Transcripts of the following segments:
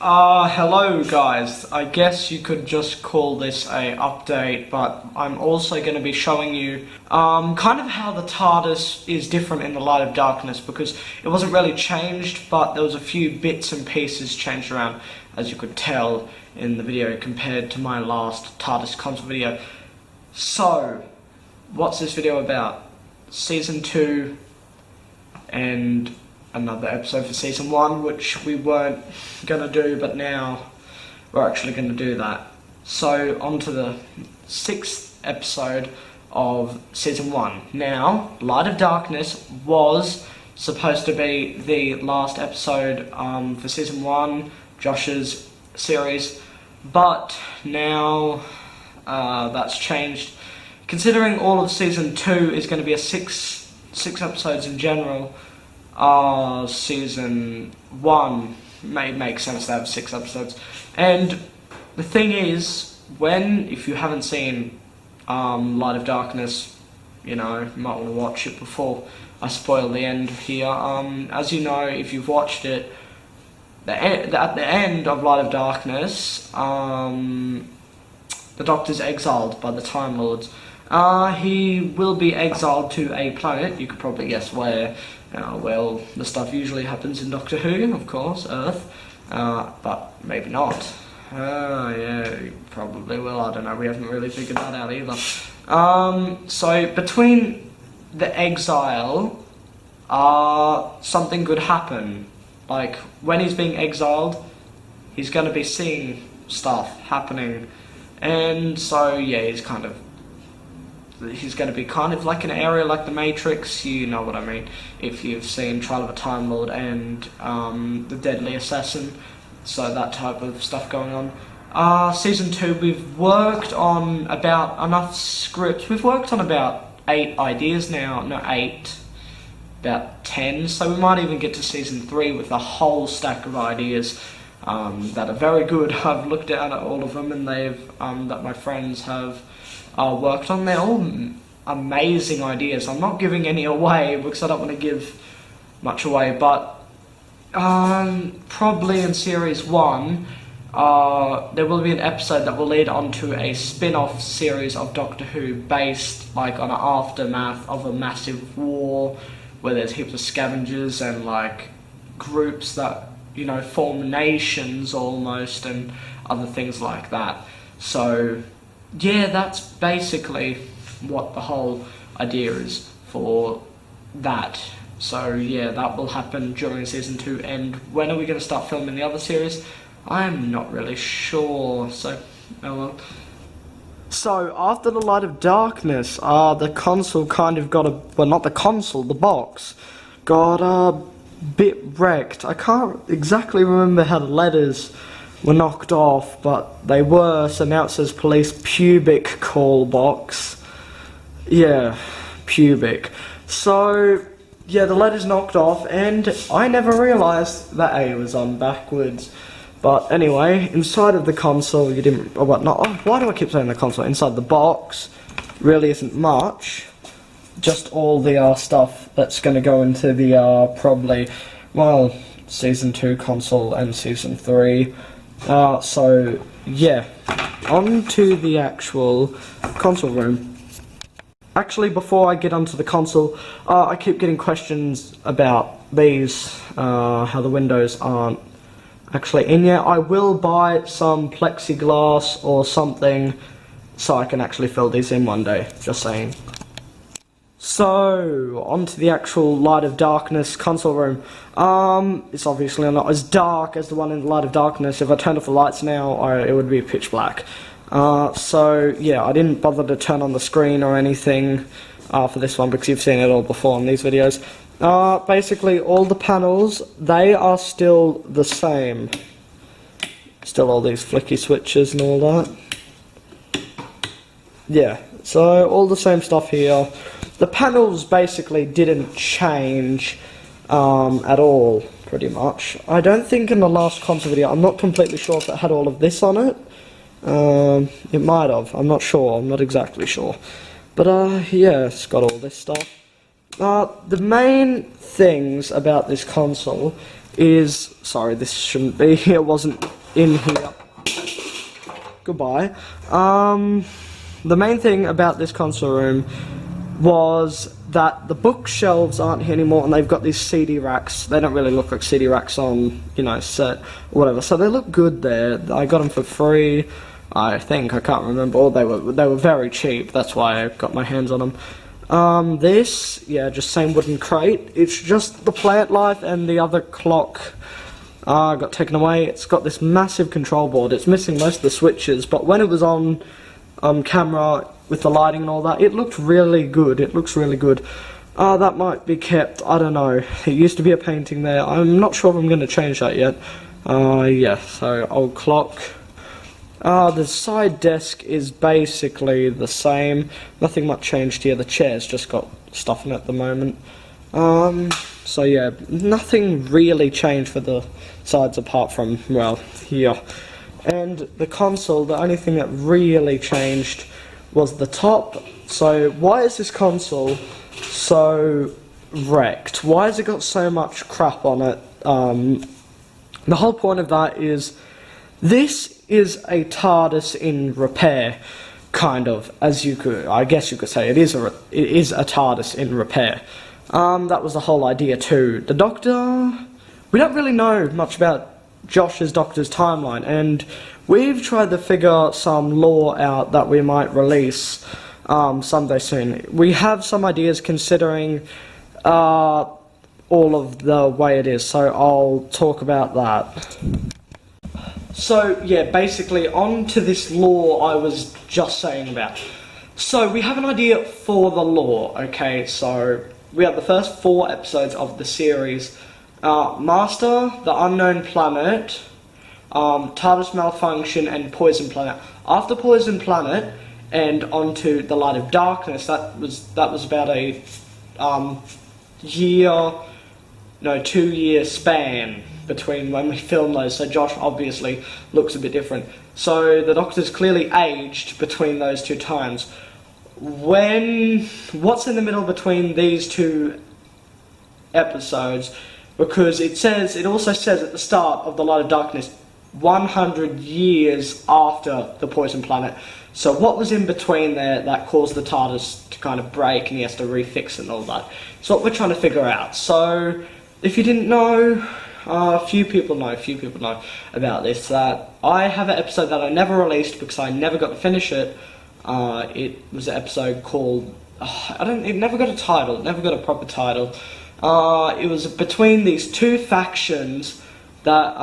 Hello guys. I guess you could just call this a update, but I'm also going to be showing you kind of how the Tardis is different in the Light of Darkness, because it wasn't really changed, but there was a few bits and pieces changed around, as you could tell in the video, compared to my last Tardis console video. So, what's this video about? Season 2 and another episode for Season 1, which we weren't going to do, but now we're actually going to do that. So, on to the 6th episode of Season 1. Now, Light of Darkness was supposed to be the last episode for Season 1, Josh's series, but now that's changed. Considering all of Season 2 is going to be a six episodes in general, Season 1 may make sense to have 6 episodes. And the thing is, if you haven't seen Light of Darkness, you know, you might want to watch it before I spoil the end here. As you know, if you've watched it, at the end of Light of Darkness, the Doctor's exiled by the Time Lords. He will be exiled to a planet. You could probably guess where. Well, the stuff usually happens in Doctor Who, of course, Earth, but maybe not. Yeah, you probably will, I don't know, we haven't really figured that out either. So, between the exile, something could happen. Like, when he's being exiled, he's going to be seeing stuff happening, and so, yeah, he's going to be kind of like an area like the Matrix, you know what I mean, if you've seen Trial of a Time Lord and The Deadly Assassin, so that type of stuff going on. Season 2, we've worked on about enough scripts, we've worked on about 8 ideas now, no 8, about 10, so we might even get to Season 3 with a whole stack of ideas that are very good. I've looked at all of them, and that my friends have worked on. They're all amazing ideas. I'm not giving any away because I don't want to give much away, but probably in Series 1 there will be an episode that will lead on to a spin-off series of Doctor Who based like on an aftermath of a massive war where there's heaps of scavengers and like groups that, you know, form nations almost and other things like that. So yeah, that's basically what the whole idea is for that. So yeah, that will happen during Season 2, and when are we going to start filming the other series? I'm not really sure, so oh well. So, after the Light of Darkness, the console kind of got not the console, the box, got a bit wrecked. I can't exactly remember how the letters were knocked off, but they were, so now it says police pubic call box. Yeah, pubic. So, yeah, the letter's knocked off, and I never realised that A was on backwards. But anyway, inside of the console, you didn't, oh, what, not, oh, why do I keep saying the console? Inside the box, really isn't much. Just all the stuff that's going to go into the, probably, well, Season 2 console and Season 3. So, yeah, on to the actual console room. Actually, before I get onto the console, I keep getting questions about these, how the windows aren't actually in yet. I will buy some plexiglass or something so I can actually fill these in one day, just saying. So, onto the actual Light of Darkness console room. It's obviously not as dark as the one in the Light of Darkness. If I turned off the lights now, it would be pitch black. So, yeah, I didn't bother to turn on the screen or anything for this one because you've seen it all before in these videos. Basically, all the panels, they are still the same. Still all these flicky switches and all that. Yeah, so all the same stuff here. The panels basically didn't change at all, pretty much. I don't think in the last console video, I'm not completely sure if it had all of this on it. It might have, I'm not sure, I'm not exactly sure. But yeah, it's got all this stuff. The main things about this console is, sorry, this shouldn't be here, it wasn't in here. Goodbye. The main thing about this console room was that the bookshelves aren't here anymore, and they've got these CD racks. They don't really look like CD racks on, you know, set or whatever. So they look good there. I got them for free, I think. I can't remember. Or they were very cheap. That's why I got my hands on them. This, yeah, just same wooden crate. It's just the plant life, and the other clock got taken away. It's got this massive control board. It's missing most of the switches, but when it was on camera with the lighting and all that, it looked really good. It looks really good. That might be kept, I don't know. It used to be a painting there. I'm not sure if I'm going to change that yet. Yeah, so old clock. The side desk is basically the same. Nothing much changed here. The chair's just got stuff in it at the moment. So yeah, nothing really changed for the sides apart from, well, here. And the console, the only thing that really changed was the top. So why is this console so wrecked? Why has it got so much crap on it? The whole point of that is, this is a Tardis in repair, kind of, as you could, I guess you could say, it is a Tardis in repair. That was the whole idea too. The Doctor, we don't really know much about Josh's Doctor's timeline, and we've tried to figure some lore out that we might release someday soon. We have some ideas considering all of the way it is, so I'll talk about that. So yeah, basically on to this lore I was just saying about. So we have an idea for the lore, okay, so we have the first 4 episodes of the series. Master, the Unknown Planet, TARDIS Malfunction, and Poison Planet. After Poison Planet and onto the Light of Darkness, that was about a 2-year span between when we filmed those, so Josh obviously looks a bit different. So the Doctor's clearly aged between those 2 times. What's in the middle between these 2 episodes? Because it also says at the start of the Light of Darkness, 100 years after the Poison Planet. So what was in between there that caused the TARDIS to kind of break and he has to refix it and all that? It's what we're trying to figure out. So if you didn't know, a few people know about this, that I have an episode that I never released because I never got to finish it. It was an episode called, it never got a title, it never got a proper title. It was between these 2 factions that,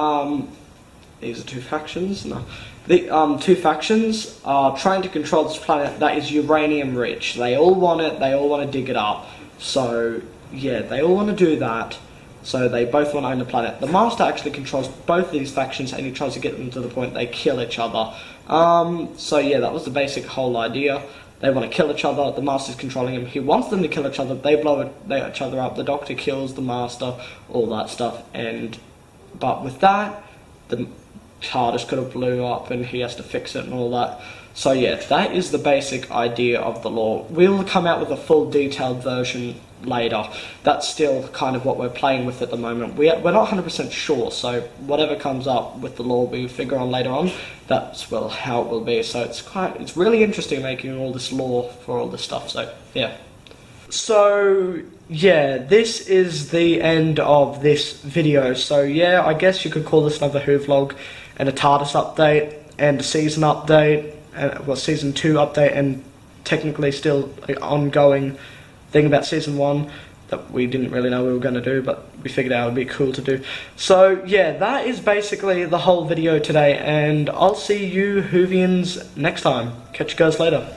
these are 2 factions? No. The 2 factions are trying to control this planet that is uranium rich. They all want it, they all want to dig it up. So, yeah, they all want to do that. So they both want to own the planet. The Master actually controls both of these factions, and he tries to get them to the point they kill each other. So yeah, that was the basic whole idea. They want to kill each other, the Master's controlling him, he wants them to kill each other, they blow each other up, the Doctor kills the Master, all that stuff, but with that, the TARDIS could have blew up and he has to fix it and all that. So yeah, that is the basic idea of the lore. We'll come out with a full detailed version later. That's still kind of what we're playing with at the moment. We're not 100% sure, so whatever comes up with the lore we figure on later on, that's how it will be. So it's really interesting making all this lore for all this stuff, so yeah. So yeah, this is the end of this video. So yeah, I guess you could call this another Who vlog and a TARDIS update and a season update, well, season 2 update, and technically still an ongoing thing about season 1 that we didn't really know we were going to do, but we figured out it would be cool to do. So yeah, that is basically the whole video today, and I'll see you Whovians next time. Catch you guys later.